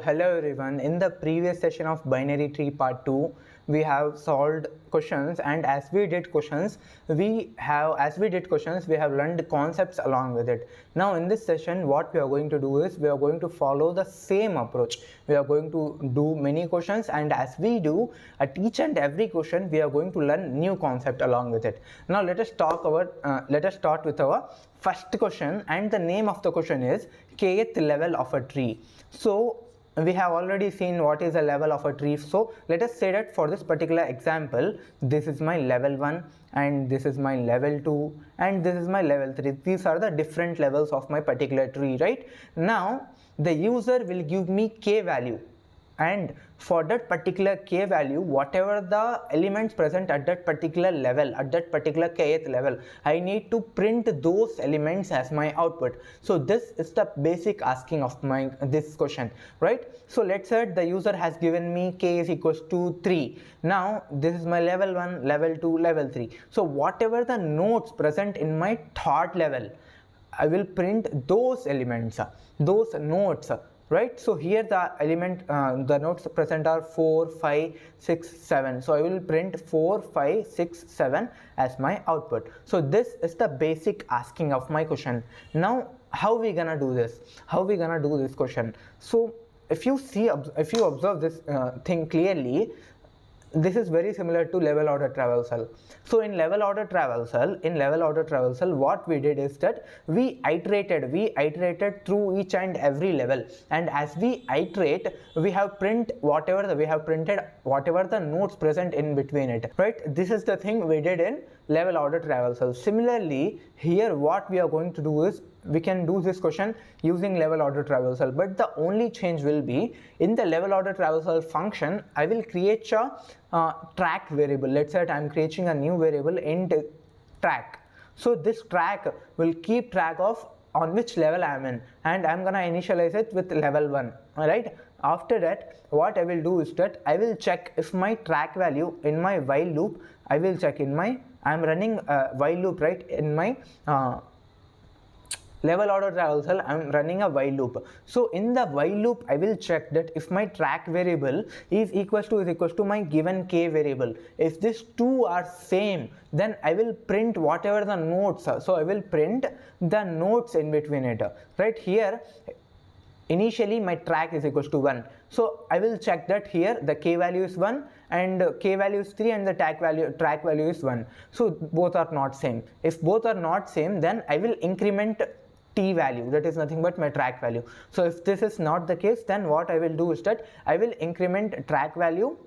hello everyone. In the previous session of binary tree part 2, we have solved questions, and as we did questions, we have learned concepts along with it. Now in this session, what we are going to do is we are going to follow the same approach. We are going to do many questions, and as we do at each and every question, we are going to learn new concept along with it. Now let us start with our first question, and the name of the question is Kth level of a tree. So we have already seen what is a level of a tree. So let us say that for this particular example, this is my level 1 and this is my level 2 and this is my level 3. These are the different levels of my particular tree, right? Now the user will give me k value, and for that particular k value, whatever the elements present at that particular level, at that particular kth level, I need to print those elements as my output. So this is the basic asking of this question, right? So let's say the user has given me k is equals to 3. Now this is my level 1, level 2, level 3. So whatever the nodes present in my third level, I will print those elements, those nodes, right? So here the nodes present are 4, 5, 6, 7. So I will print 4, 5, 6, 7 as my output. So this is the basic asking of my question. Now how we gonna do this? How we gonna do this question? So if you observe this thing clearly, this is very similar to level order traversal. So in level order traversal, what we did is that we iterated through each and every level, and as we iterate, we have printed whatever the nodes present in between it, right? This is the thing we did in level order traversal. Similarly, here what we are going to do is we can do this question using level order traversal, but the only change will be in the level order traversal function, I will create a track variable. Let's say I am creating a new variable int track. So this track will keep track of on which level I am in, and I am gonna initialize it with level 1. Alright, after that what I will do is that I will check if my track value in my while loop, I will check in my, I am running a while loop, right? In my level order traversal, I am running a while loop. So in the while loop, I will check that if my track variable is equals to my given k variable. If these two are same, then I will print whatever the nodes are. So I will print the nodes in between it, right? Here initially my track is equals to 1. So I will check that here the k value is 1 and k value is 3 and the track value is 1. So both are not same. If both are not same, then I will increment t value, that is nothing but my track value. So if this is not the case, then what I will do is that I will increment track value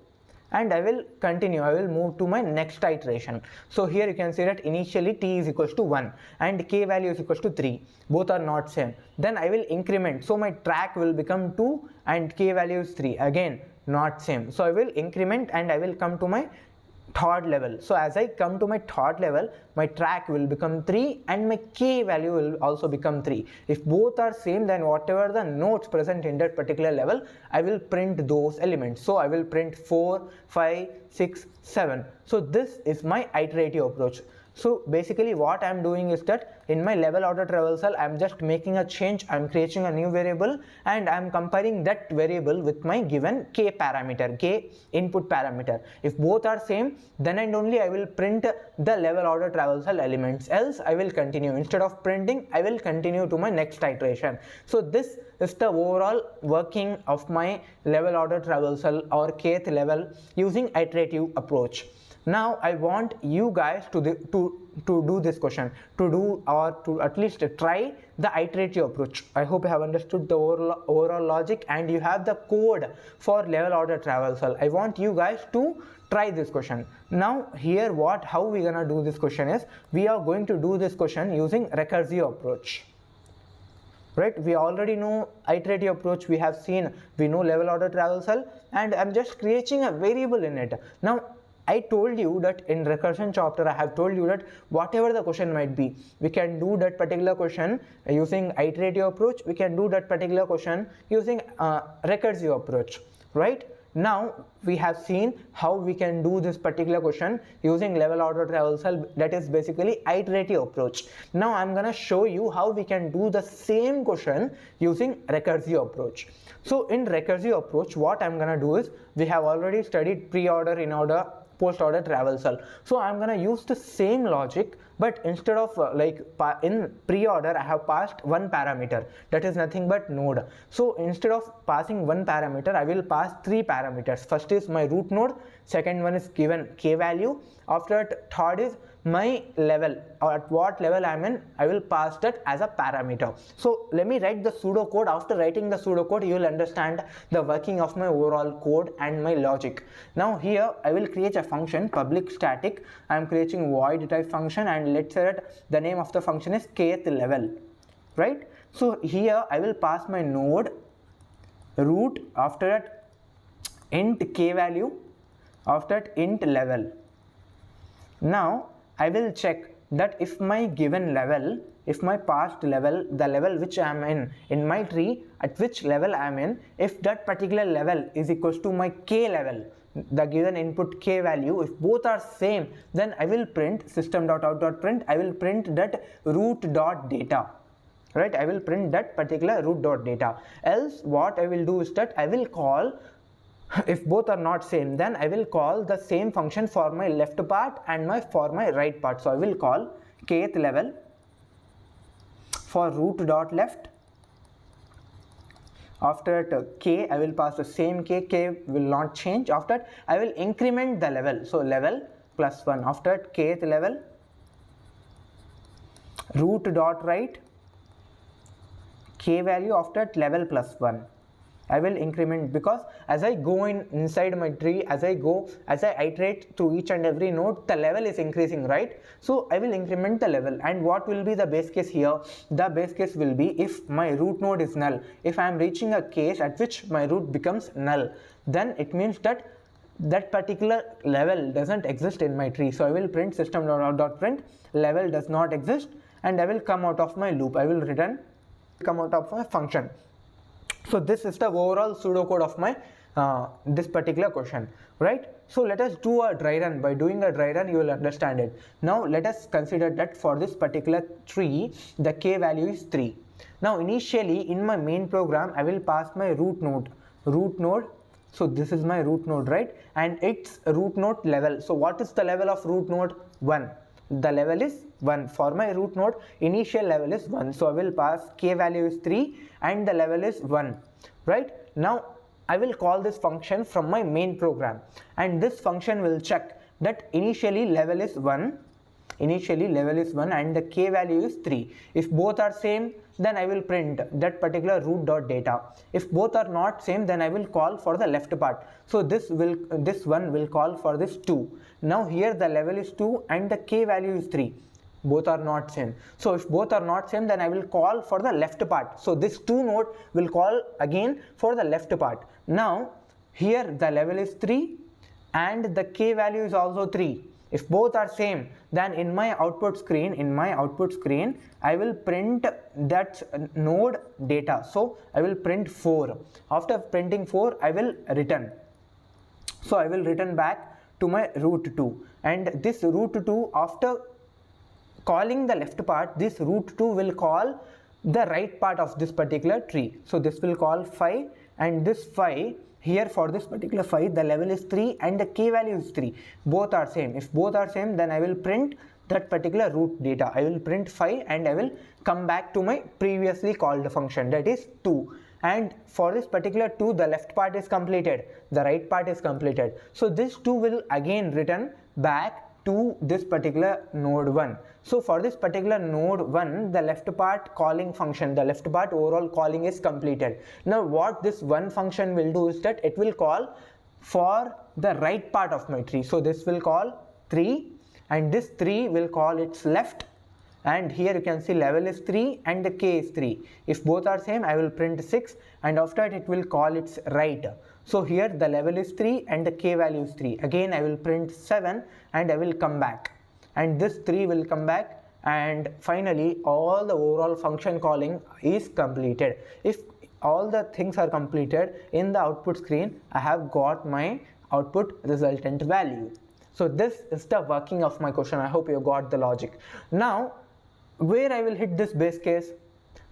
and I will move to my next iteration. So here you can see that initially t is equals to 1 and k value is equals to 3. Both are not same. Then I will increment. So my track will become 2 and k value is 3. Again not same. So I will increment and I will come to my third level. So as I come to my third level, my track will become 3 and my k value will also become 3. If both are same, then whatever the nodes present in that particular level, I will print those elements. So I will print 4, 5, 6, 7. So this is my iterative approach. So basically what I am doing is that in my level order traversal, I am just making a change. I am creating a new variable and I am comparing that variable with my given k parameter, k input parameter. If both are same, then and only I will print the level order traversal elements. Else I will continue. Instead of printing, I will continue to my next iteration. So this is the overall working of my level order traversal or kth level using iterative approach. Now I want you guys to do this question, to at least try the iterative approach. I hope you have understood the overall logic and you have the code for level order traversal. I want you guys to try this question. Now here how we gonna do this question is, we are going to do this question using recursive approach. Right, we already know iterative approach, we have seen, we know level order traversal, and I'm just creating a variable in it. Now I told you that in recursion chapter, I have told you that whatever the question might be, we can do that particular question using iterative approach, we can do that particular question using recursive approach, right? Now we have seen how we can do this particular question using level order traversal, that is basically iterative approach. Now I'm gonna show you how we can do the same question using recursive approach. So in recursive approach, what I'm gonna do is, we have already studied pre-order, in-order, post-order traversal. So I'm gonna use the same logic, but instead of in pre-order I have passed one parameter, that is nothing but node. So instead of passing one parameter, I will pass three parameters. First is my root node, second one is given k value, after that third is my level, or at what level I am in, I will pass that as a parameter. So let me write the pseudocode. After writing the pseudocode, you will understand the working of my overall code and my logic. Now here I will create a function, public static. I am creating void type function, and let's say that the name of the function is Kth Level, right? So here I will pass my node root, after that int k value, after that int level. Now I will check that if my given level, if my past level, the level which I am in my tree, at which level I am in, if that particular level is equals to my k level, the given input k value, if both are same, then I will print system.out.print, I will print that root.data, right? I will print that particular root.data. Else what I will do is that I will call, if both are not same, then I will call the same function for my left part and for my right part. So I will call Kth Level for root.left. After that k, I will pass the same k will not change. After that I will increment the level, so level plus 1. After that Kth Level root.right k value, after that level plus 1. I will increment, because as I go inside my tree, as I iterate through each and every node, the level is increasing, right? So I will increment the level. And what will be the base case here? The base case will be if my root node is null. If I am reaching a case at which my root becomes null, then it means that that particular level doesn't exist in my tree. So I will print system.out.print level does not exist, and I will come out of my loop. I will return, come out of my function. So this is the overall pseudocode of my this particular question, right? So let us do a dry run. By doing a dry run, you will understand it. Now let us consider that for this particular tree, the k value is 3. Now initially in my main program, I will pass my root node. So this is my root node, right? And its root node level. So what is the level of root node? 1. The level is 1. For my root node, initial level is 1. So I will pass k value is 3 and the level is 1, right? Now I will call this function from my main program, and this function will check that initially level is 1 and the k value is 3. If both are same, then I will print that particular root.data. If both are not same, then I will call for the left part. So this one will call for this 2. Now here the level is 2 and the k value is 3. Both are not same. So if both are not same, then I will call for the left part. So this 2 node will call again for the left part. Now here the level is 3 and the k value is also 3. If both are same, then in my output screen, I will print that node data. So I will print 4. After printing 4, I will return. So I will return back to my root 2. And this root 2, after calling the left part, this root 2 will call the right part of this particular tree. So this will call 5, and this 5, here for this particular 5, the level is 3 and the k value is 3. Both are same. If both are same, then I will print that particular root data. I will print 5 and I will come back to my previously called function, that is 2. And for this particular 2, the left part is completed, the right part is completed. So this 2 will again return back to this particular node 1. So for this particular node 1, the left part calling function, the left part overall calling is completed. Now what this one function will do is that it will call for the right part of my tree. So this will call 3 and this 3 will call its left, and here you can see level is 3 and the k is 3. If both are same, I will print 6, and after that it will call its right. So here the level is 3 and the k value is 3. Again I will print 7 and I will come back, and this 3 will come back, and finally all the overall function calling is completed. If all the things are completed, in the output screen I have got my output resultant value. So this is the working of my question. I hope you got the logic. Now where I will hit this base case?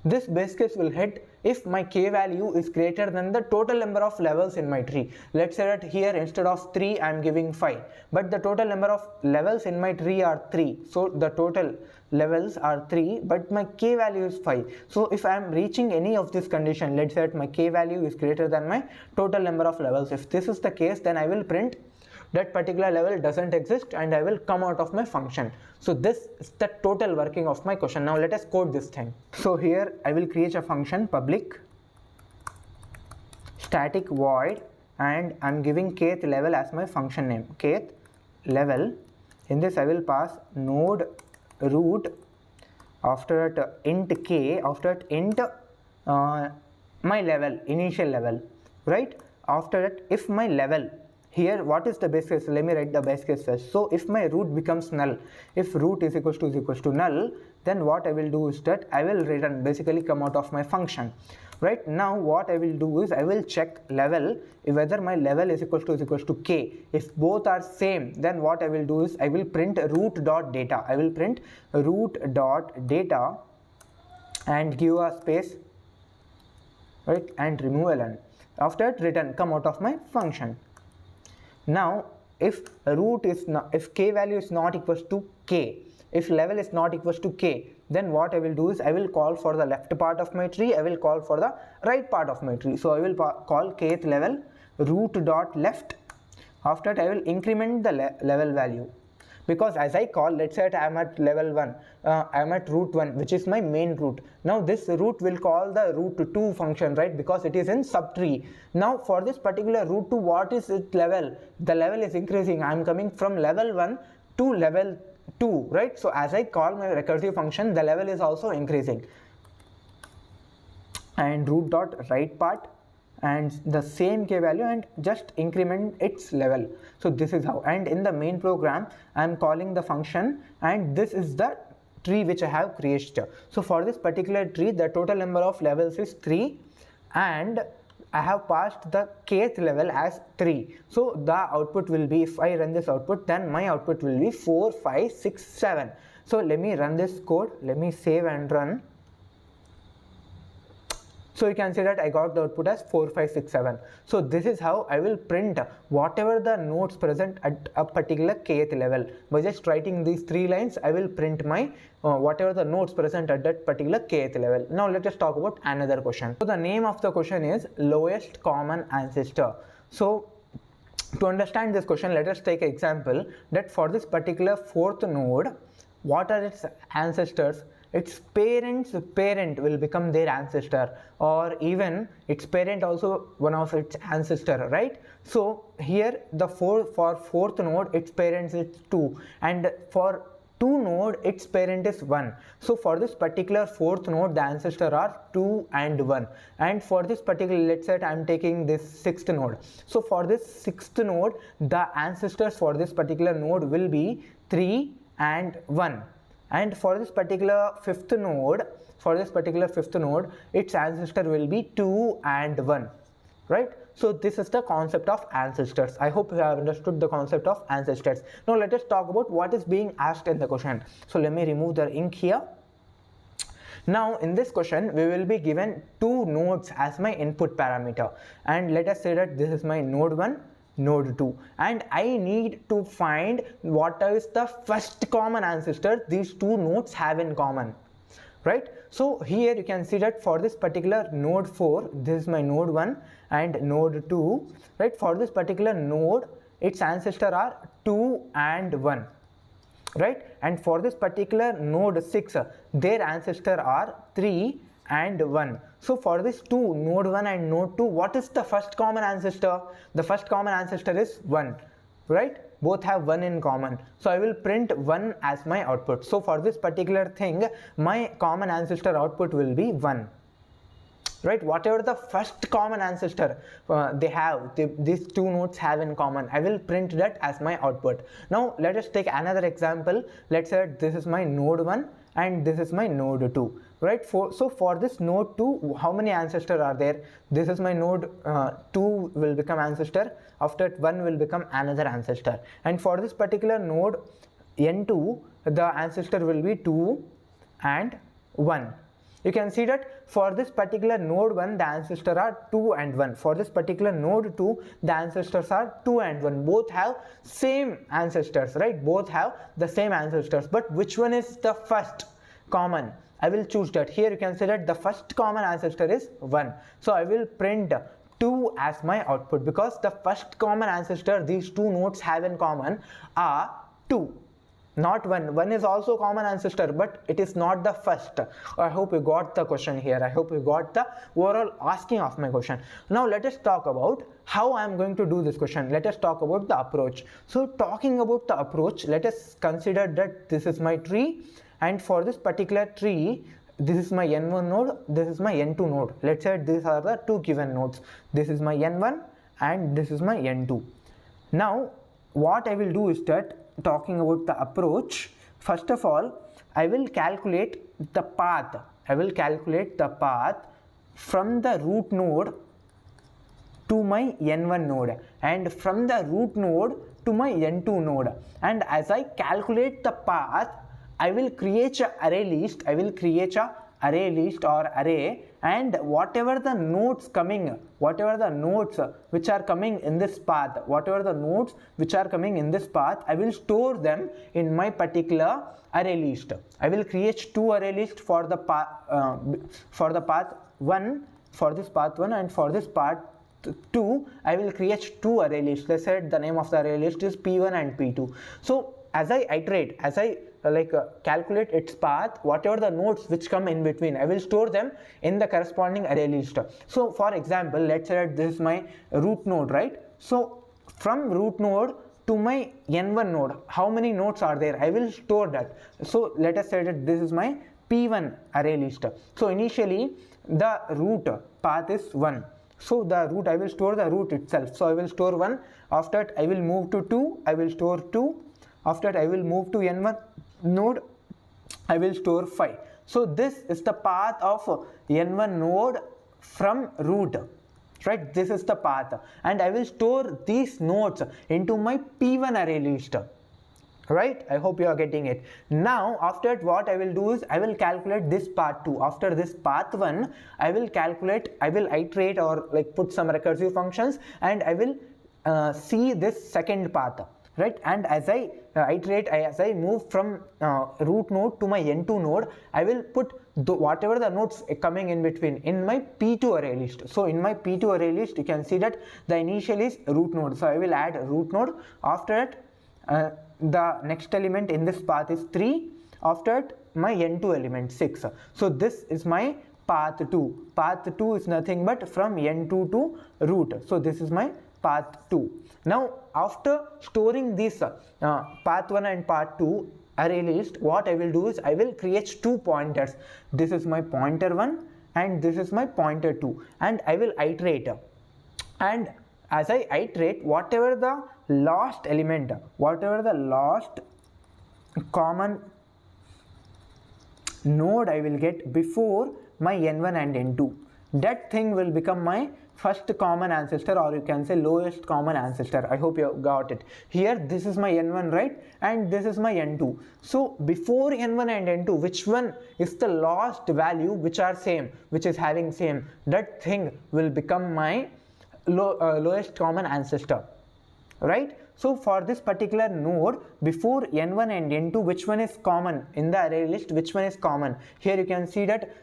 This base case will hit if my k value is greater than the total number of levels in my tree. Let's say that here instead of 3 I am giving 5, but the total number of levels in my tree are 3. So the total levels are 3, but my k value is 5. So if I am reaching any of this condition, let's say that my k value is greater than my total number of levels. If this is the case, then I will print that particular level doesn't exist and I will come out of my function. So this is the total working of my question. Now let us code this thing. So here I will create a function public static void, and I'm giving kth level as my function name, kth level. In this I will pass node root, after that int k, after that int my level, initial level, right? After that, if my level, here what is the base case? Let me write the base case first. So if my root becomes null, if root is equals to null, then what I will do is that I will return, basically come out of my function. Right now what I will do is I will check level, whether my level is equals to k. If both are same, then what I will do is I will print root.data. I will print root.data and give a space, right, and remove ln. After that, return, come out of my function. Now if root is not, if k value is not equals to k, if level is not equals to k, then what I will do is I will call for the left part of my tree, I will call for the right part of my tree. So I will call kth level root.left. After that I will increment the level value, because as I call, let's say I am at level 1, I am at root 1, which is my main root. Now this root will call the root 2 function, right, because it is in subtree. Now for this particular root 2, what is its level? The level is increasing. I am coming from level 1 to level 2, right? So as I call my recursive function, the level is also increasing. And root dot right part and the same k value and just increment its level. So this is how, and in the main program I am calling the function, and this is the tree which I have created. So for this particular tree, the total number of levels is 3 and I have passed the kth level as 3. So the output will be, if I run this output, then my output will be 4, 5, 6, 7. So let me run this code, let me save and run. So you can see that I got the output as 4, 5, 6, 7. So this is how I will print whatever the nodes present at a particular kth level. By just writing these 3 lines, I will print my whatever the nodes present at that particular kth level. Now let us talk about another question. So the name of the question is lowest common ancestor. So to understand this question, let us take an example that for this particular 4th node, what are its ancestors? Its parent's parent will become their ancestor, or even its parent also one of its ancestor, right? So here the for 4th node, its parent is 2, and for 2 node its parent is 1. So for this particular 4th node, the ancestor are 2 and 1, and for this particular, let's say I am taking this 6th node. So for this 6th node, the ancestors for this particular node will be 3 and 1. And for this particular 5th node, its ancestor will be 2 and 1, right? So this is the concept of ancestors. I hope you have understood the concept of ancestors. Now let us talk about what is being asked in the question. So let me remove the ink here. Now in this question, we will be given 2 nodes as my input parameter, and let us say that this is my node 1, node 2, and I need to find what is the first common ancestor these 2 nodes have in common, right? So here you can see that for this particular node 4, this is my node 1 and node 2, right? For this particular node, its ancestor are 2 and 1, right? And for this particular node 6, their ancestor are 3 and 1. So for this 2, node 1 and node 2, what is the first common ancestor? The first common ancestor is 1, right? Both have 1 in common. So I will print 1 as my output. So for this particular thing, my common ancestor output will be 1, right? Whatever the first common ancestor these 2 nodes have in common, I will print that as my output. Now let us take another example. Let's say this is my node 1 and this is my node 2, right? So for this node 2, how many ancestors are there? This is my node 2 will become ancestor, after 1 will become another ancestor, and for this particular node n2, the ancestor will be 2 and 1. You can see that for this particular node 1, the ancestors are 2 and 1. For this particular node 2, the ancestors are 2 and 1. Both have same ancestors, right? Both have the same ancestors. But which one is the first common? I will choose that. Here you can see that the first common ancestor is 1. So I will print 2 as my output, because the first common ancestor these two nodes have in common are 2. Not 1. 1 is also common ancestor, but it is not the first. I hope you got the question here. I hope you got the overall asking of my question. Now let us talk about how I am going to do this question. Let us talk about the approach. So talking about the approach, let us consider that this is my tree, and for this particular tree, this is my n1 node, this is my n2 node. Let's say these are the two given nodes. This is my n1 and this is my n2. Now what I will do is that, talking about the approach, first of all I will calculate the path. I will calculate the path from the root node to my n1 node and from the root node to my n2 node, and as I calculate the path, I will create an array list. I will create a array list or array, and whatever the nodes which are coming in this path, I will store them in my particular array list. I will create two array lists for the path 1, for this path 1, and for this path 2 I will create two array lists. Let's say the name of the array list is P1 and P2. So as I iterate, as I calculate its path, whatever the nodes which come in between, I will store them in the corresponding array list. So for example, let's say that this is my root node, right? So from root node to my n1 node, how many nodes are there? I will store that. So let us say that this is my P1 array list. So initially the root path is 1. So the root, I will store the root itself. So I will store 1. After that I will move to 2. I will store 2. After that I will move to n1 node. I will store 5. So this is the path of n1 node from root, right? This is the path, and I will store these nodes into my P1 array list, right? I hope you are getting it. Now after that, what I will do is I will calculate this path 2. After this path 1, I will iterate or put some recursive functions, and I will see this second path, right? And as I iterate, as I move from root node to my n2 node, I will put whatever the nodes coming in between in my P2 array list. So in my P2 array list, you can see that the initial is root node. So I will add root node. After that, the next element in this path is 3. After that, my n2 element 6. So this is my path 2. Path 2 is nothing but from n2 to root. So this is my path 2. Now after storing this path 1 and path 2 array list, what I will do is I will create two pointers. This is my pointer 1 and this is my pointer 2, and I will iterate. And as I iterate, whatever the last element, whatever the last common node I will get before my n1 and n2, that thing will become my first common ancestor, or you can say lowest common ancestor. I hope you got it. Here this is my n1, right? And this is my n2. So before n1 and n2, which one is the last value which are same, which is having same, that thing will become my lowest common ancestor, right? So for this particular node, before n1 and n2, which one is common in the array list, which one is common? Here you can see that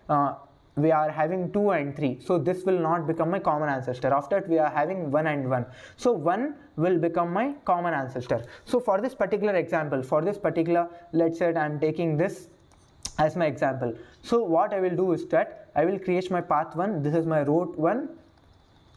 we are having 2 and 3, so this will not become my common ancestor. After that, we are having 1 and 1, so 1 will become my common ancestor. So for this particular example, let's say I am taking this as my example. So what I will do is that I will create my path 1. This is my root 1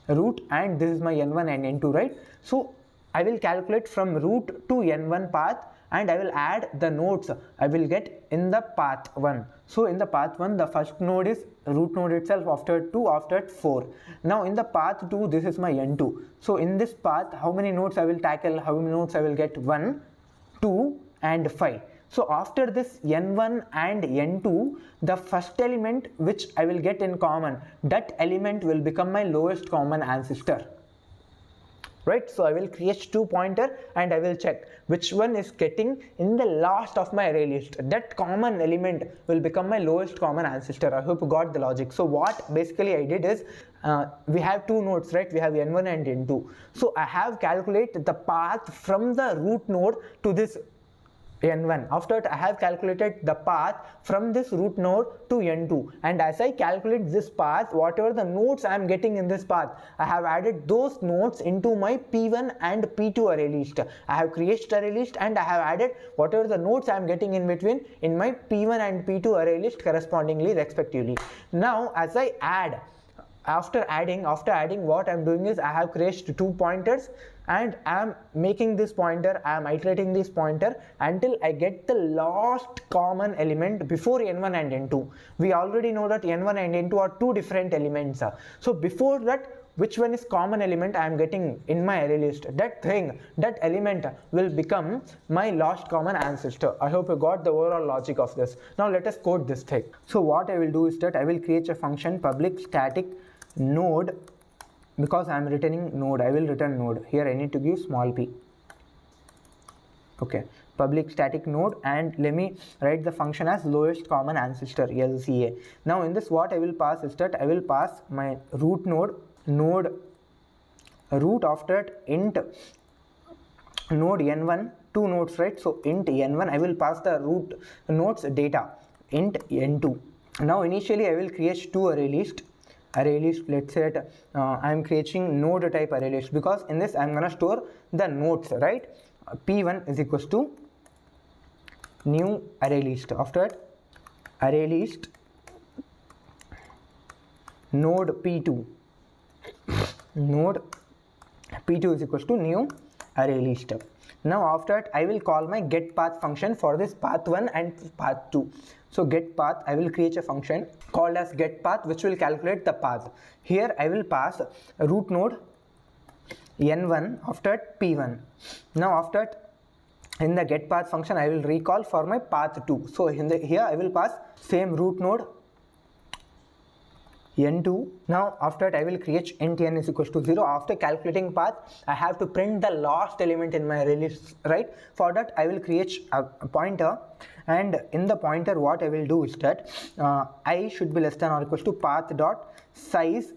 root, and this is my n1 and n2, right? So I will calculate from root to n1 path, and I will add the nodes I will get in the path 1. So in the path 1, the first node is root node itself, after 2, after 4. Now in the path 2, this is my n2. So in this path, how many nodes I will tackle, how many nodes I will get? 1, 2 and 5. So after this n1 and n2, the first element which I will get in common, that element will become my lowest common ancestor. Right, so I will create two pointer and I will check which one is getting in the last of my array list. That common element will become my lowest common ancestor. I hope you got the logic. So what basically I did is, we have two nodes, right? We have n1 and n2. So I have calculated the path from the root node to this n1. After that, I have calculated the path from this root node to n2, and as I calculate this path, whatever the nodes I am getting in this path, I have added those nodes into my p1 and p2 array list. I have created array list and I have added whatever the nodes I am getting in between in my p1 and p2 array list correspondingly, respectively. Now as I add, after adding, what I'm doing is I have created two pointers and I am making this pointer, I am iterating this pointer until I get the last common element before n1 and n2. We already know that n1 and n2 are two different elements. So before that, which one is common element I am getting in my array list, that element will become my last common ancestor. I hope you got the overall logic of this. Now let us code this thing. So what I will do is that I will create a function public static node. Because I am returning node, I will return node. Here I need to give small p. Okay, public static node, and let me write the function as lowest common ancestor, LCA. Now in this, what I will pass is that I will pass my root node root, after that int node n1, two nodes, right? So int n1, I will pass the root nodes data, int n2. Now initially I will create two array list. Let's say I am creating node type array list, because in this I am gonna store the nodes, right? P1 is equals to new array list. After that, array list node P2 is equals to new array list. Now after that, I will call my get path function for this path 1 and path 2. So get path, I will create a function called as get path, which will calculate the path. Here I will pass root node n1, after that p1. Now after that, in the get path function, I will recall for my path 2. So here I will pass same root node n2. Now after that, I will create int n is equals to 0. After calculating path, I have to print the last element in my array list, right? For that, I will create a pointer, and in the pointer, what I will do is that I should be less than or equals to path dot size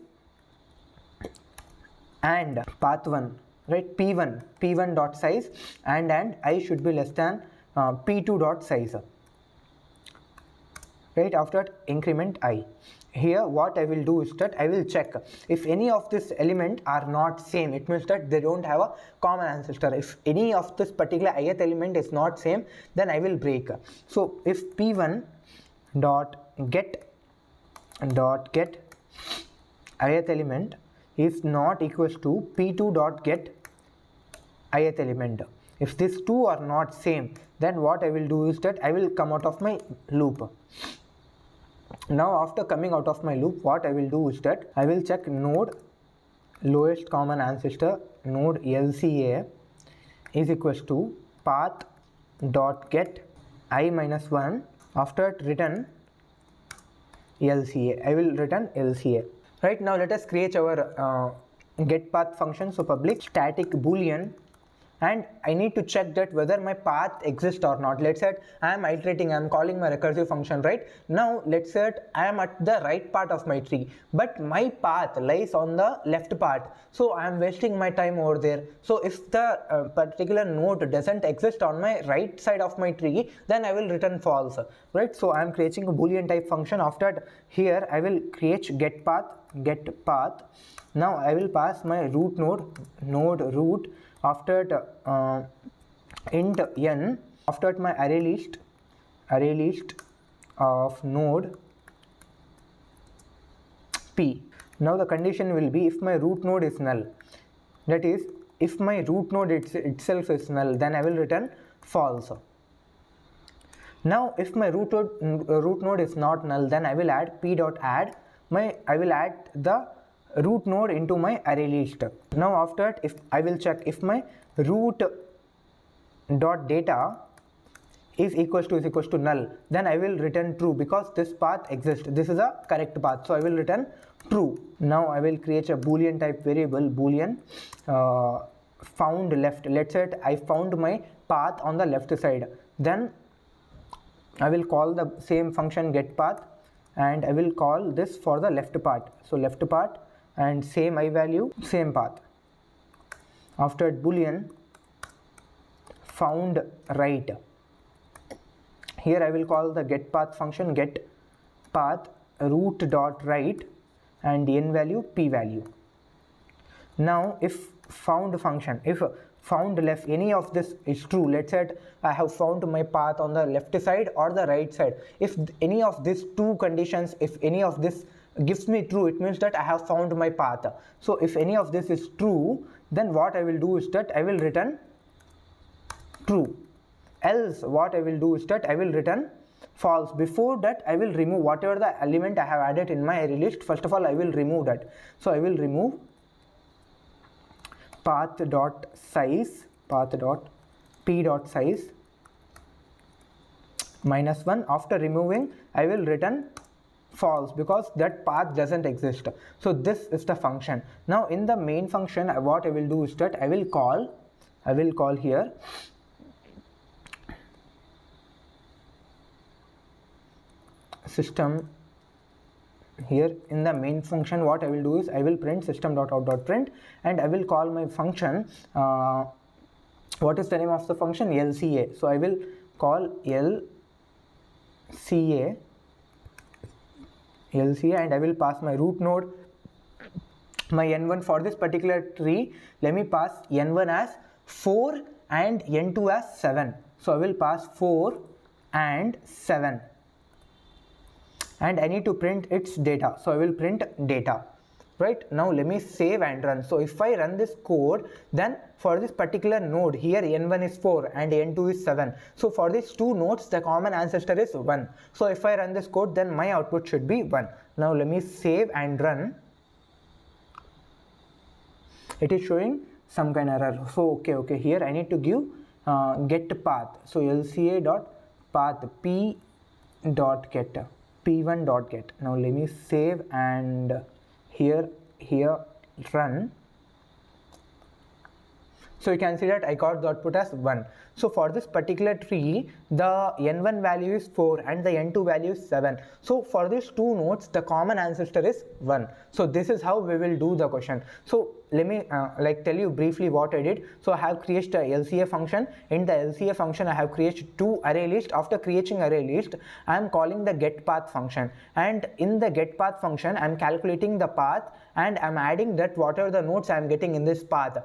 and path 1, right? p1 dot size, and I should be less than p2 dot size, right? After that, increment I. Here what I will do is that I will check if any of this element are not same. It means that they don't have a common ancestor. If any of this particular ith element is not same, then I will break. So if p1 dot get ith element is not equals to p2 dot get ith element, if these two are not same, then what I will do is that I will come out of my loop. Now after coming out of my loop, what I will do is that I will check node lowest common ancestor node LCA is equals to path dot get I minus 1. After it, return LCA. I will return LCA. Right, now let us create our get path function. So public static boolean, and I need to check that whether my path exists or not. Let's say I am iterating, I am calling my recursive function, right? Now let's say I am at the right part of my tree, but my path lies on the left part, so I am wasting my time over there. So if the particular node doesn't exist on my right side of my tree, then I will return false, right? So I am creating a boolean type function. After that, here I will create get path. Now I will pass my root node root. After that, int n. After that, my array list of node p. Now the condition will be if my root node is null, that is if my root node itself is null, then I will return false. Now if my root node is not null, then I will add p dot add I will add the root node into my array list. Now after that, if I will check if my root dot data is equals to null, then I will return true because this path exists. This is a correct path, so I will return true. Now I will create a boolean type variable, boolean found left. Let's say I found my path on the left side, then I will call the same function getPath, and I will call this for the left part. So left part and same I value, same path. After boolean found right, here I will call the getPath function, getPath root dot right and n value p value. Now if found function, if found left, any of this is true, let's say I have found my path on the left side or the right side. If any of these two conditions, if any of this gives me true, it means that I have found my path. So if any of this is true, then what I will do is that I will return true. Else what I will do is that I will return false. Before that I will remove whatever the element I have added in my array list. First of all I will remove that. So I will remove path dot size, path dot p dot size -1. After removing I will return false because that path doesn't exist. So this is the function. Now in the main function what I will do is that I will call here system. Here in the main function what I will do is I will print system.out.print, and I will call my function, what is the name of the function? LCA. So I will call LCA and I will pass my root node, my n1 for this particular tree. Let me pass n1 as 4 and n2 as 7. So I will pass 4 and 7. And I need to print its data, so I will print data. Right now let me save and run. So if I run this code, then for this particular node here n1 is 4 and n2 is 7. So for these two nodes the common ancestor is 1. So if I run this code, then my output should be 1. Now let me save and run. It is showing some kind of error. So okay, here I need to give get path. So LCA dot path p dot get, p1 dot get. Now let me save and here run. So you can see that I got the output as 1. So for this particular tree the n1 value is 4 and the n2 value is 7. So for these two nodes the common ancestor is 1. So this is how we will do the question. So let me tell you briefly what I did. So I have created a LCA function. In the LCA function I have created two array list. After creating array list I am calling the getPath function, and in the getPath function I am calculating the path and I am adding that whatever the nodes I am getting in this path,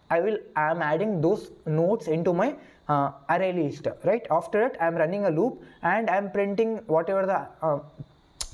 I am adding those nodes into my array list. Right after it I am running a loop and I am printing whatever the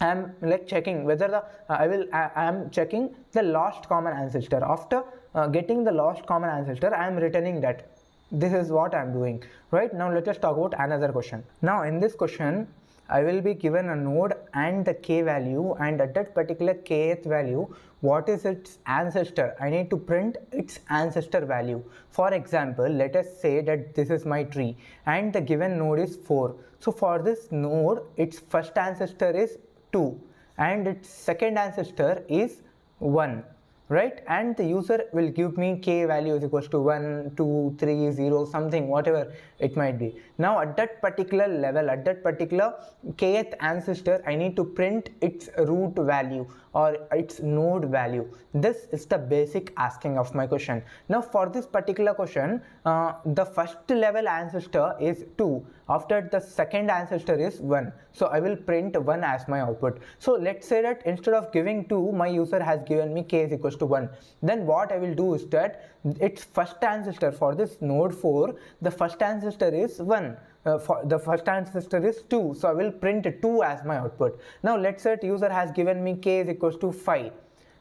I am checking whether the I am checking the last common ancestor. After getting the last common ancestor I am returning that. This is what I am doing. Right now let us talk about another question. Now in this question I will be given a node and the k value, and at that particular kth value what is its ancestor? I need to print its ancestor value. For example, let us say that this is my tree and the given node is 4. So for this node its first ancestor is 2 and its second ancestor is 1. Right, and the user will give me k value is equals to 1, 2, 3, 0, something, whatever it might be. Now at that particular level, at that particular kth ancestor, I need to print its root value or its node value. This is the basic asking of my question. Now for this particular question, the first level ancestor is 2. After the second ancestor is 1. So I will print 1 as my output. So let's say that instead of giving 2, my user has given me k is equals to 1. Then what I will do is that its first ancestor for this node 4, the first ancestor is 1. For the first ancestor is 2. So I will print 2 as my output. Now let's say that user has given me k is equals to 5.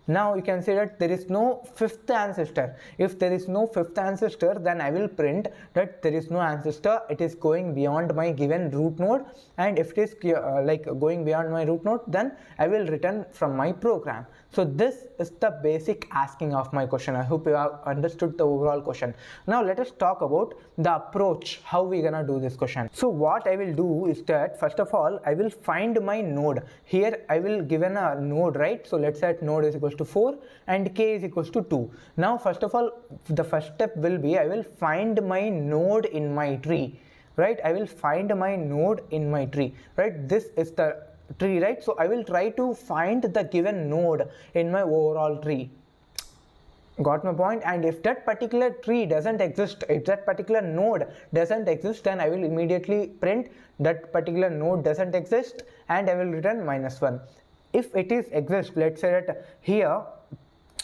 Now you can see that there is no fifth ancestor. If there is no fifth ancestor, then I will print that there is no ancestor, it is going beyond my given root node, and if it is like going beyond my root node, then I will return from my program. So this is the basic asking of my question. I hope you have understood the overall question. Now let us talk about the approach, how we gonna do this question. So what I will do is that first of all I will find my node. Here I will given a node, right? So let's say node is equals to 4 and k is equals to 2. Now first of all, the first step will be I will find my node in my tree, right? I will find my node in my tree, right? This is the tree, right? So I will try to find the given node in my overall tree. Got my point? And if that particular tree doesn't exist, if that particular node doesn't exist, then I will immediately print that particular node doesn't exist and I will return -1. If it is exist, let's say that here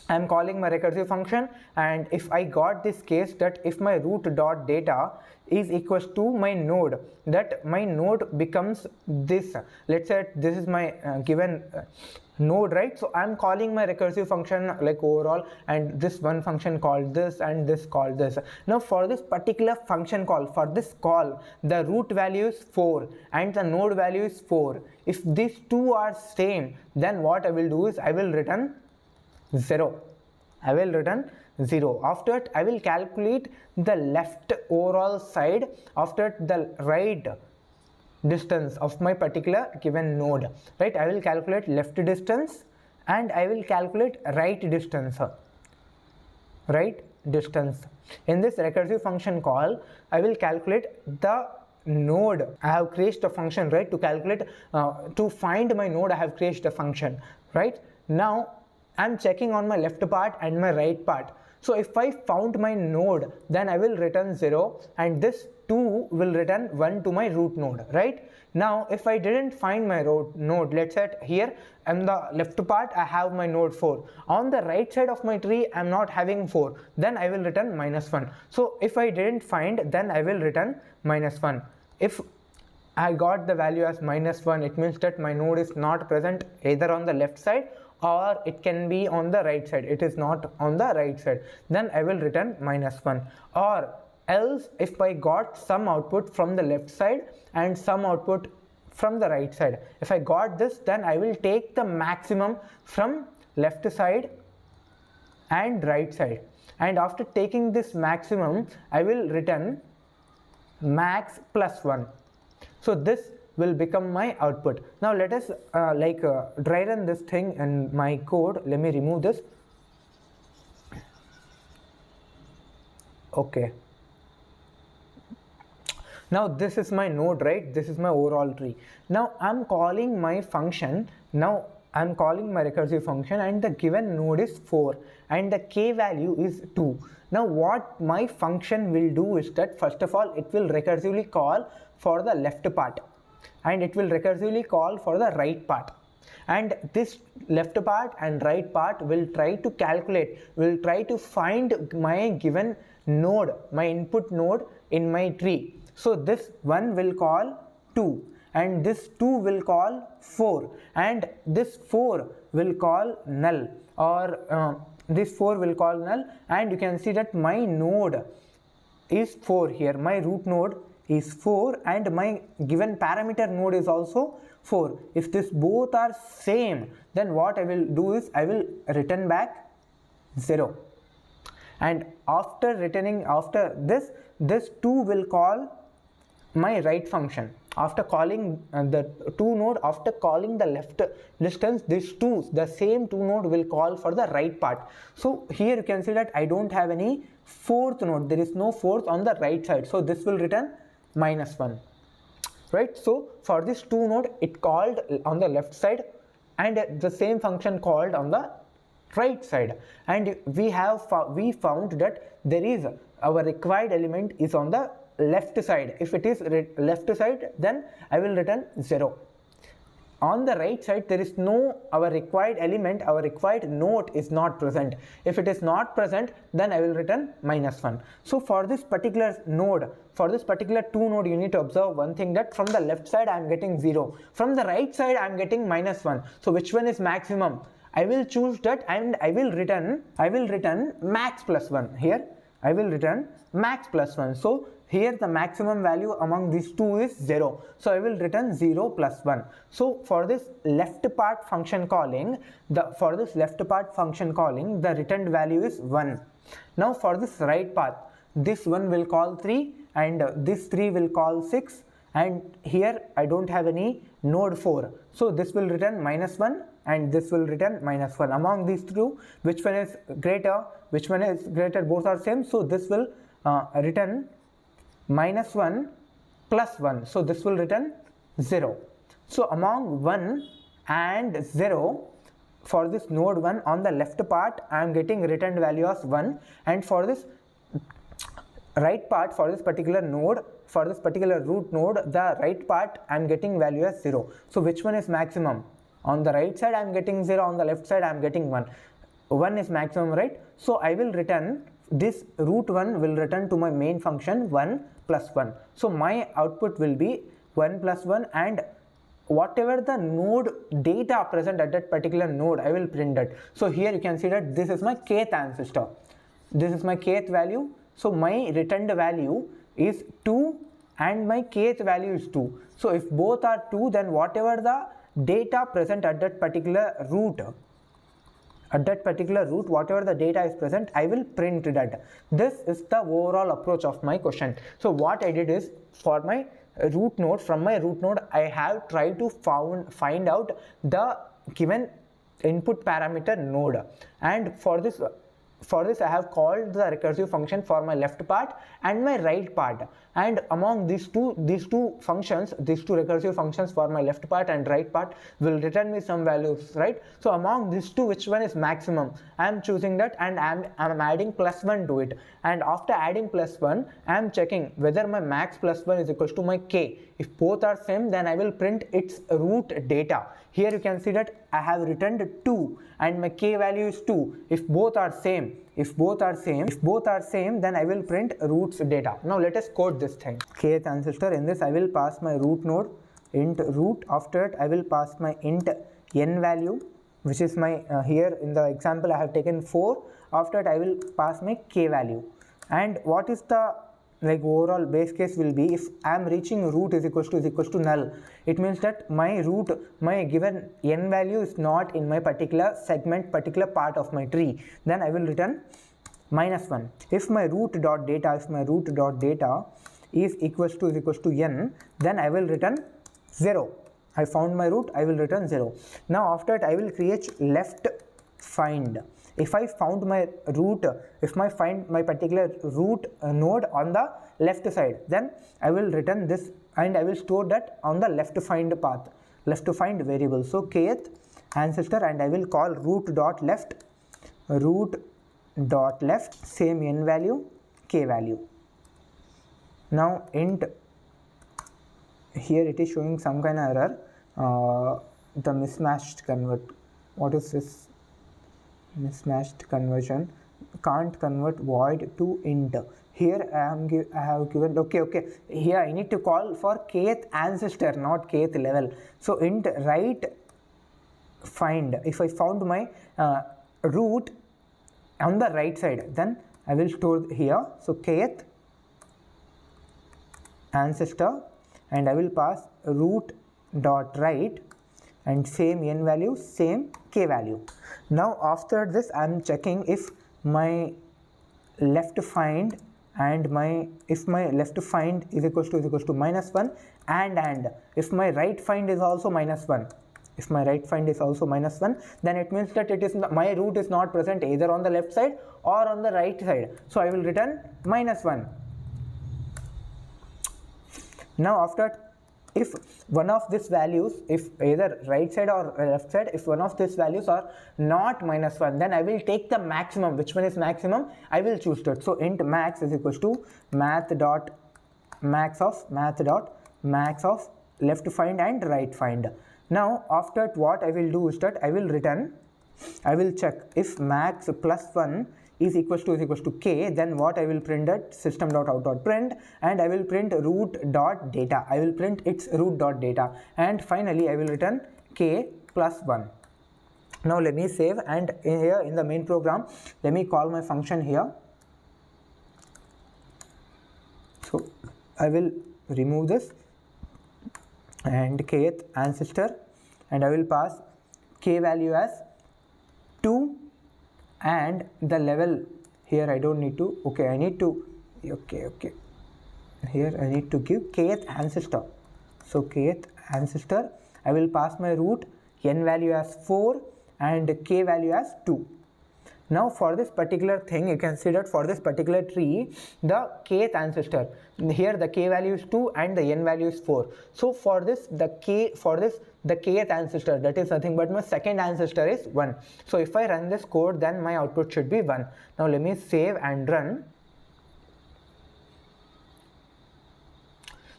I am calling my recursive function, and if I got this case that if my root dot data is equals to my node, that my node becomes this. Let's say this is my given node, right? So I am calling my recursive function like overall, and this one function called this and this called this. Now for this particular function call, for this call, the root value is 4 and the node value is 4. If these two are same, then what I will do is I will return 0. I will return 0. After it, I will calculate the left overall side after the right distance of my particular given node, right? I will calculate left distance and I will calculate right distance. In this recursive function call, I will calculate the node. I have created a function, right? To calculate, to find my node, I have created a function, right? Now I am checking on my left part and my right part. So if I found my node, then I will return 0 and this 2 will return 1 to my root node, right? Now if I didn't find my root node, let's say here on the left part I have my node 4. On the right side of my tree I am not having 4, then I will return -1. So if I didn't find, then I will return -1. If I got the value as -1, it means that my node is not present either on the left side or it can be on the right side. It is not on the right side, then I will return -1. Or else if I got some output from the left side and some output from the right side, if I got this, then I will take the maximum from left side and right side, and after taking this maximum I will return max +1. So this will become my output. Now let us dry run this thing in my code. Let me remove this. Okay. Now this is my node, right? This is my overall tree. Now I'm calling my function. Now I'm calling my recursive function and the given node is 4 and the k value is 2. Now what my function will do is that first of all it will recursively call for the left part and it will recursively call for the right part, and this left part and right part will try to calculate, will try to find my given node, my input node in my tree. So this one will call 2 and this 2 will call 4 and this 4 will call null, or this 4 will call null, and you can see that my node is 4 here, my root node is 4 and my given parameter node is also 4. If this both are same, then what I will do is I will return back 0, and after returning, after this 2 will call my right function. After calling the 2 node, after calling the left distance, this 2, the same 2 node will call for the right part. So here you can see that I don't have any fourth node, there is no fourth on the right side, so this will return -1, right? So for this 2 node it called on the left side and the same function called on the right side, and we found that there is our required element is on the left side. If it is left side, then I will return 0. On the right side there is no our required element, our required node is not present. If it is not present, then I will return -1. So for this particular node, for this particular 2 node, you need to observe one thing, that from the left side I am getting 0, from the right side I am getting -1. So which one is maximum? I will choose that and I will return max plus 1. Here I will return max plus 1. So here the maximum value among these two is 0. So I will return 0 plus 1. So for this left part function calling, the returned value is 1. Now for this right path, this one will call 3 and this 3 will call 6, and here I don't have any node 4. So this will return minus 1 and this will return minus 1. Among these two, which one is greater? Both are same. So this will return minus 1 plus 1. So this will return 0. So among 1 and 0, for this node 1 on the left part, I am getting returned value as 1, and for this right part, for this particular node, for this particular root node, the right part I am getting value as 0. So which one is maximum? On the right side I am getting 0, on the left side I am getting 1. 1 is maximum, right? So I will return this root 1 will return to my main function 1 plus 1. So my output will be 1 plus 1, and whatever the node data present at that particular node, I will print that. So here you can see that this is my kth ancestor. This is my kth value. So my returned value is 2 and my kth value is 2. So if both are 2, then whatever the data present at that particular root, whatever the data is present, I will print that. This is the overall approach of my question. So what I did is, for my root node, from my root node, I have tried to find out the given input parameter node, and for this I have called the recursive function for my left part and my right part, and among these two recursive functions for my left part and right part will return me some values, right? So among these two, which one is maximum? I am choosing that, and I am adding plus 1 to it, and after adding plus 1, I am checking whether my max plus 1 is equals to my k. If both are same, then I will print its root data. Here you can see that I have returned 2 and my k value is 2. If both are same, then I will print roots data. Now let us code this thing. Kth ancestor, in this I will pass my root node int root. After it I will pass my int n value, which is my here in the example I have taken 4. After it I will pass my k value, and what is the overall base case will be, if I am reaching root is equals to null, it means that my given n value is not in my particular segment, particular part of my tree, then I will return minus 1. If my root dot data is equals to n, then I will return 0. I found my root, I will return 0. Now after it I will create left find. If I found my root, find my particular root node on the left side, then I will return this and I will store that on the left find path, left find variable. So kth ancestor, and I will call root dot left, same n value, k value. Now int, here it is showing some kind of error, the mismatched convert. What is this? Mismatched conversion, can't convert void to int. Here I have given okay. Here I need to call for kth ancestor, not kth level. So int right find. If I found my root on the right side, then I will store here. So kth ancestor, and I will pass root dot right and same n value, same k value. Now after this I am checking if my left find and if my left find is equals to minus 1, and if my right find is also minus 1, then it means that my root is not present either on the left side or on the right side. So I will return minus 1. Now after, if one of these values, if either right side or left side, if one of these values are not minus 1, then I will take the maximum. Which one is maximum? I will choose that. So int max is equals to math dot max of left find and right find. Now after what I will do is that I will check if max plus 1 is equals to k, then what I will print that system.out.print, and I will print root dot data. I will print its root dot data, and finally I will return k plus 1. Now let me save, and here in the main program let me call my function here. So I will remove this and kth ancestor, and I will pass k value as 2, and the level here I don't need to, okay, I need to, okay, here I need to give kth ancestor. So kth ancestor, I will pass my root n value as 4 and k value as 2. Now for this particular thing, you can see that for this particular tree, the kth ancestor, here the k value is 2 and the n value is 4. So for this, the kth ancestor, that is nothing but my second ancestor is 1. So if I run this code, then my output should be 1. Now let me save and run.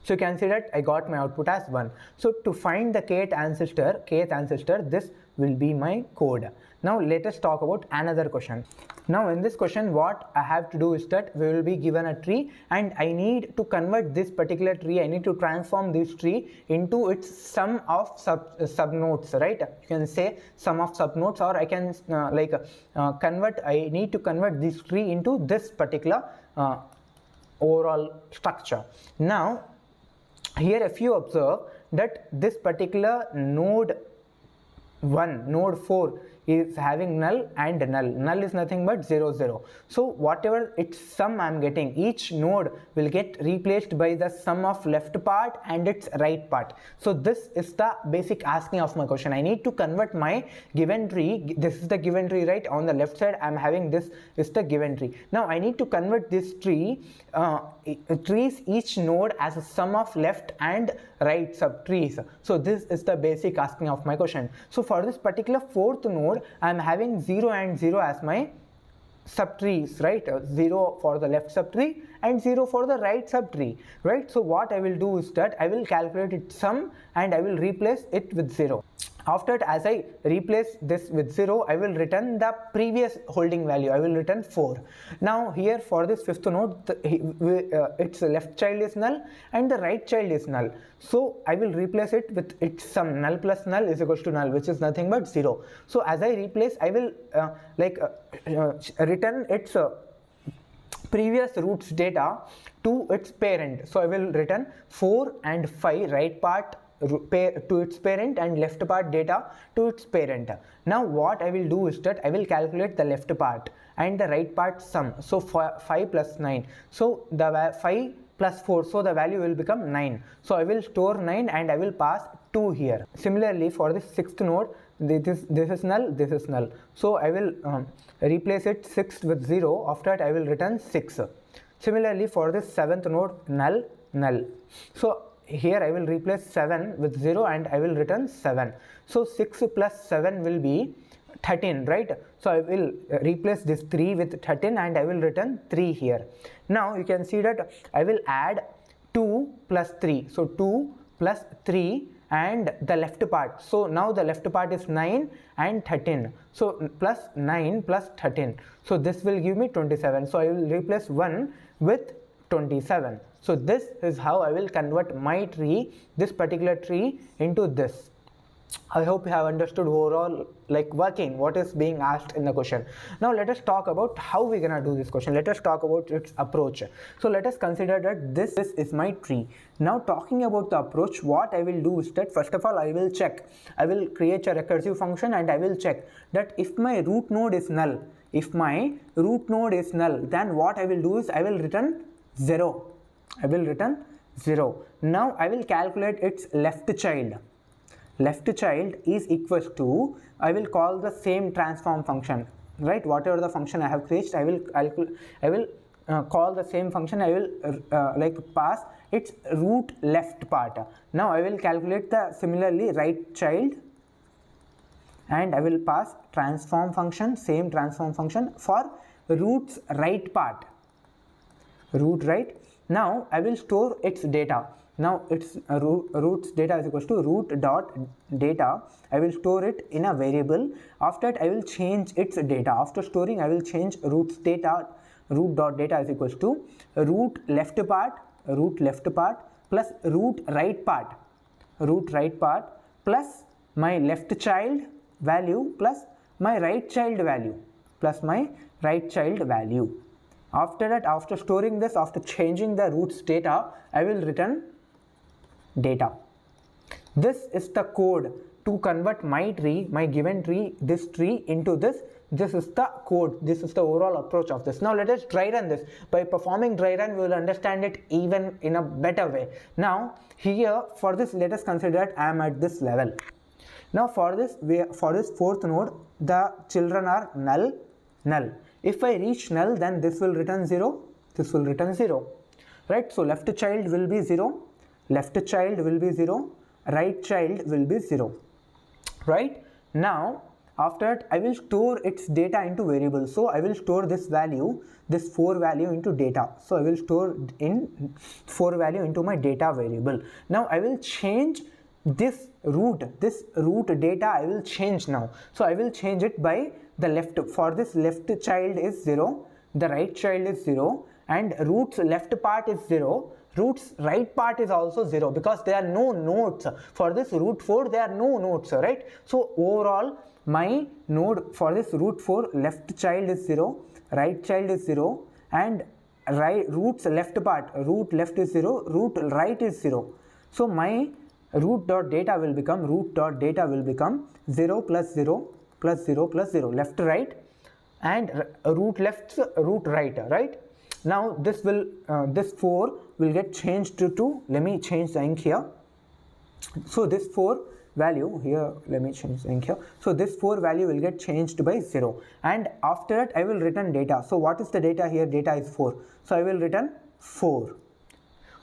So you can see that I got my output as 1. So to find the kth ancestor, this will be my code. Now let us talk about another question. Now in this question, what I have to do is that we will be given a tree, and I need to convert this particular tree, I need to transform this tree into its sum of subnodes, right? You can say sum of subnodes, or I can I need to convert this tree into this particular overall structure. Now here if you observe that this particular node 1, node 4 is having null and null. Null is nothing but 0, 0. So whatever its sum I am getting, each node will get replaced by the sum of left part and its right part. So this is the basic asking of my question. I need to convert my given tree. This is the given tree, right? On the left side I am having this is the given tree. Now I need to convert this tree, trees each node as a sum of left and right subtrees. So this is the basic asking of my question. So for this particular fourth node, I am having 0 and 0 as my subtrees, right? 0 for the left subtree and 0 for the right subtree, right? So what I will do is that I will calculate its sum and I will replace it with 0. After that, as I replace this with 0, I will return the previous holding value. I will return 4. Now here for this fifth node, its left child is null and the right child is null. So I will replace it with its sum. Null plus null is equals to null, which is nothing but 0. So as I replace, I will return its previous roots data to its parent. So I will return 4 and 5 right part to its parent and left part data to its parent. Now what I will do is that I will calculate the left part and the right part sum. So 5 plus 9. So the 5 plus 4, so the value will become 9. So I will store 9 and I will pass 2 here. Similarly for this sixth node, this is null, this is null. So I will replace it 6 with 0. After that I will return 6. Similarly for this seventh node, null, null. So here I will replace 7 with 0 and I will return 7. So 6 plus 7 will be 13, right? So I will replace this 3 with 13 and I will return 3 here. Now you can see that I will add 2 plus 3. So 2 plus 3 and the left part. So now the left part is 9 and 13. So plus 9 plus 13. So this will give me 27. So I will replace 1 with 27. So this is how I will convert my tree, this particular tree, into this. I hope you have understood overall working what is being asked in the question. Now let us talk about how we're gonna do this question. Let us talk about its approach. So let us consider that this is my tree. Now talking about the approach, what I will do is that first of all I will check. I will create a recursive function and I will check that if my root node is null, then what I will do is I will return 0. I will return 0. Now I will calculate its left child. Left child is equals to, I will call the same transform function, right? Whatever the function I have created, I will call the same function. I will pass its root left part. Now I will calculate the similarly right child and I will pass transform function, same transform function for root's right part, root right. Now I will store its data. Now its root's data is equals to root dot data. I will store it in a variable. After that I will change its data. After storing I will change root's data. Root dot data is equals to root left part plus root right part plus my left child value plus my right child value plus my right child value. After that, after storing this, after changing the roots data, I will return data. This is the code to convert my tree, my given tree, this tree into this. This is the code. This is the overall approach of this. Now let us dry run this. By performing dry run, we will understand it even in a better way. Now here for this, let us consider that I am at this level. Now for this fourth node, the children are null, null. If I reach null, then this will return 0, this will return 0, right? So left child will be 0, left child will be 0, right child will be 0, right? Now after that, I will store its data into variables. So I will store this value, this 4 value into data. So I will store in 4 value into my data variable. Now I will change this root data. I will change now. So I will change it by the left. For this, left child is 0, the right child is 0, and root's left part is 0. Root's right part is also 0 because there are no nodes. For this root 4, there are no nodes, right? So overall, my node for this root 4, left child is 0, right child is 0, and root's left part, root left is 0, root right is 0. So my root.data will become 0 plus 0 plus 0 plus 0, left right, and root left root right. Now this will this 4 will get changed to 2. Let me change the ink here. So this 4 value here, let me change the ink here. So this 4 value will get changed by 0, and after that I will return data. So what is the data here? Data is 4. So I will return 4.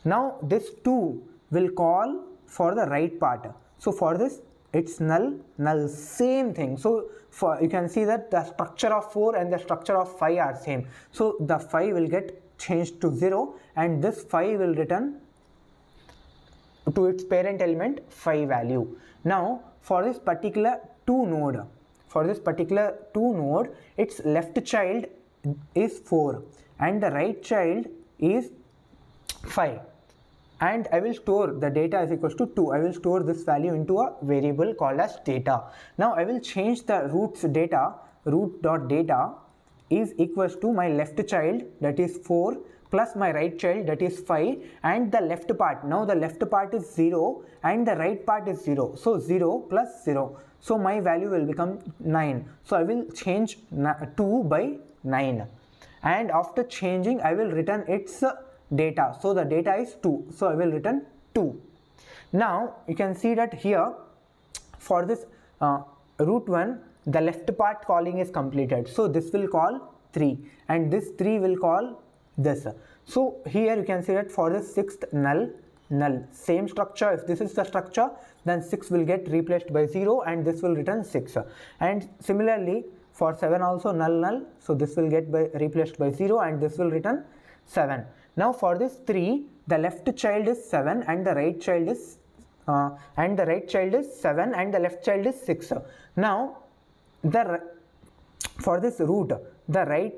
Now this 2 will call for the right part. So for this, it's null, null, same thing. So for you can see that the structure of 4 and the structure of 5 are same. So the 5 will get changed to 0, and this 5 will return to its parent element 5 value. Now for this particular 2 node, its left child is 4 and the right child is 5, and I will store the data is equals to 2. I will store this value into a variable called as data. Now I will change the root's data, root.data is equals to my left child, that is 4, plus my right child, that is 5, and the left part. Now the left part is 0 and the right part is 0. So 0 plus 0. So my value will become 9. So I will change 2 by 9, and after changing I will return its data. So the data is 2. So I will return 2. Now you can see that here for this root 1, the left part calling is completed. So this will call 3, and this 3 will call this. So here you can see that for the 6th null, same structure. If this is the structure, then 6 will get replaced by 0 and this will return 6. And similarly for 7 also null, so this will get replaced by 0 and this will return 7. Now for this 3, the left child is 7 and the right child is 7 and the left child is 6. Now for this root, the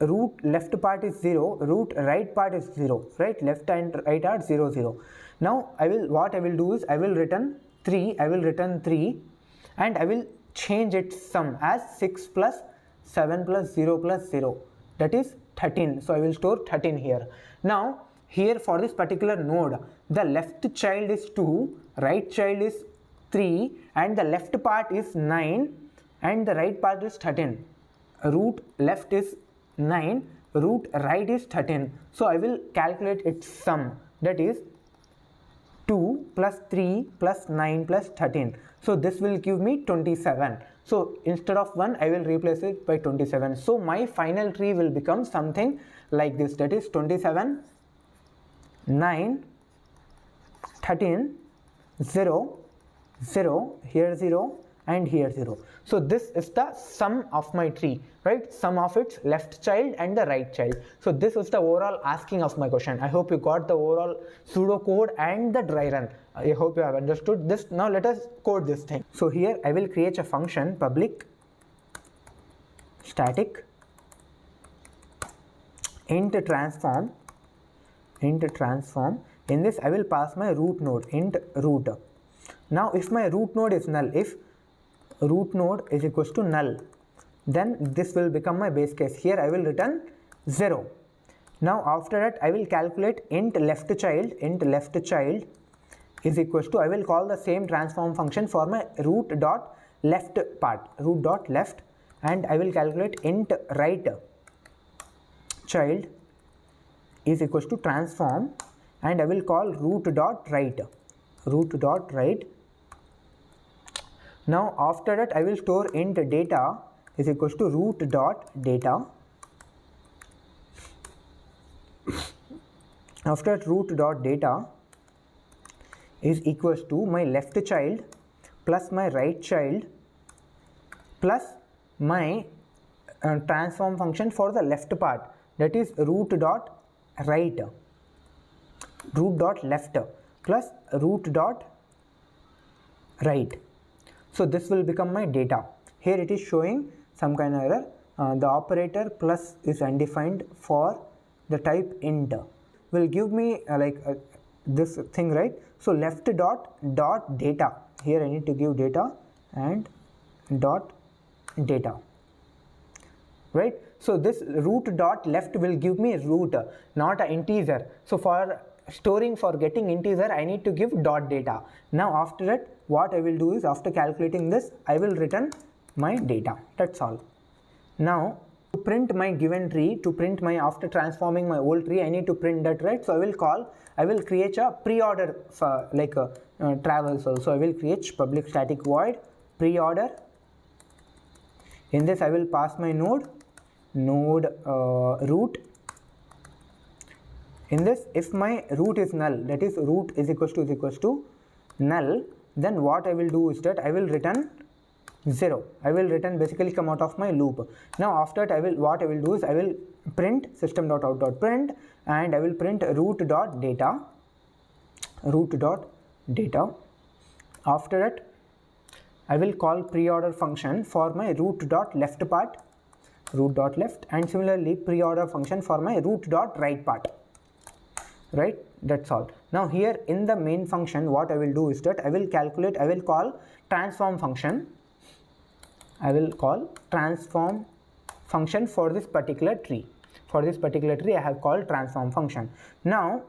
root left part is 0, root right part is 0, right? Left and right are 0, 0. Now what I will do is I will return 3, and I will change its sum as 6 plus 7 plus 0 plus 0, that is 13. So I will store 13 here. Now here for this particular node, the left child is 2, right child is 3, and the left part is 9 and the right part is 13. Root left is 9, root right is 13. So I will calculate its sum, that is 2 plus 3 plus 9 plus 13. So this will give me 27. So instead of 1, I will replace it by 27. So my final tree will become something like this, that is 27, 9, 13, 0, 0, here 0 and here 0. So this is the sum of my tree, right? Sum of its left child and the right child. So this is the overall asking of my question. I hope you got the overall pseudo code and the dry run. I hope you have understood this. Now let us code this thing. So here I will create a function public static int transform. In this I will pass my root node, int root. Now if my root node is null, if root node is equals to null, then this will become my base case. Here I will return 0. Now after that I will calculate int left child is equals to, I will call the same transform function for my root dot left part, root dot left, and I will calculate int right child is equals to transform, and I will call root dot right. Now after that I will store int data is equals to root dot data. After root dot data is equals to my left child plus my right child plus my transform function for the left part, that is root dot right, root dot left plus root dot right. So this will become my data. Here it is showing some kind of error. The operator plus is undefined for the type int will give me this thing, right? So left dot data, here I need to give data and dot data, right? So this root dot left will give me root, not an integer. So for getting integer I need to give dot data. Now after that what I will do is, after calculating this, I will return my data. That's all. Now to print my given tree, after transforming my old tree, I need to print that, right? So I will create a pre-order traversal. So I will create public static void pre-order. In this I will pass my node root. In this, if my root is null, that is root is equals to null, then what I will do is that I will return 0. I will return, basically come out of my loop. Now after that what I will do is I will print system.out.print, and I will print root dot data. After that I will call pre-order function for my root dot left part, and similarly pre-order function for my root dot right part, right? That's all. Now here in the main function what I will do is that I will call transform function. I will call transform function for this particular tree. I have called transform function. Now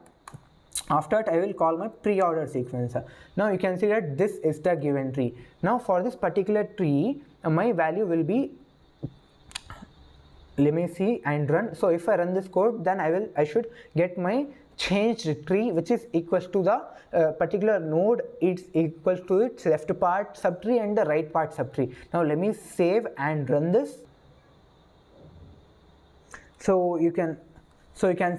after that I will call my pre-order sequencer. Now you can see that this is the given tree. Now for this particular tree my value will be, let me see and run. So if I run this code, then I should get my changed tree, which is equals to the particular node, it's equals to its left part subtree and the right part subtree. Now let me save and run this. So you can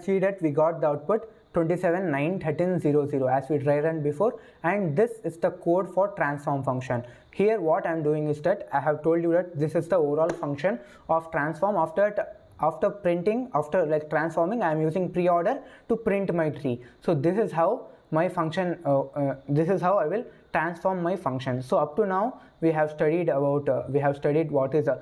see that we got the output 27 9 13 0 0 as we dry run before, and this is the code for transform function. Here what I am doing is that I have told you that this is the overall function of transform. After transforming, I am using pre-order to print my tree. So this is how my function, this is how I will transform my function. So up to now we have studied about what is a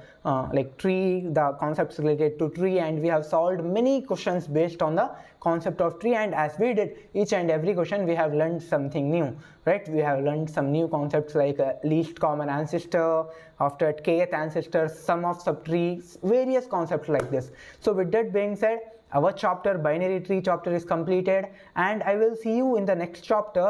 tree, the concepts related to tree, and we have solved many questions based on the concept of tree. And as we did each and every question, we have learned something new, right? We have learned some new concepts like least common ancestor, after kth ancestor, sum of subtrees, various concepts like this. So with that being said, our chapter, binary tree chapter, is completed, and I will see you in the next chapter.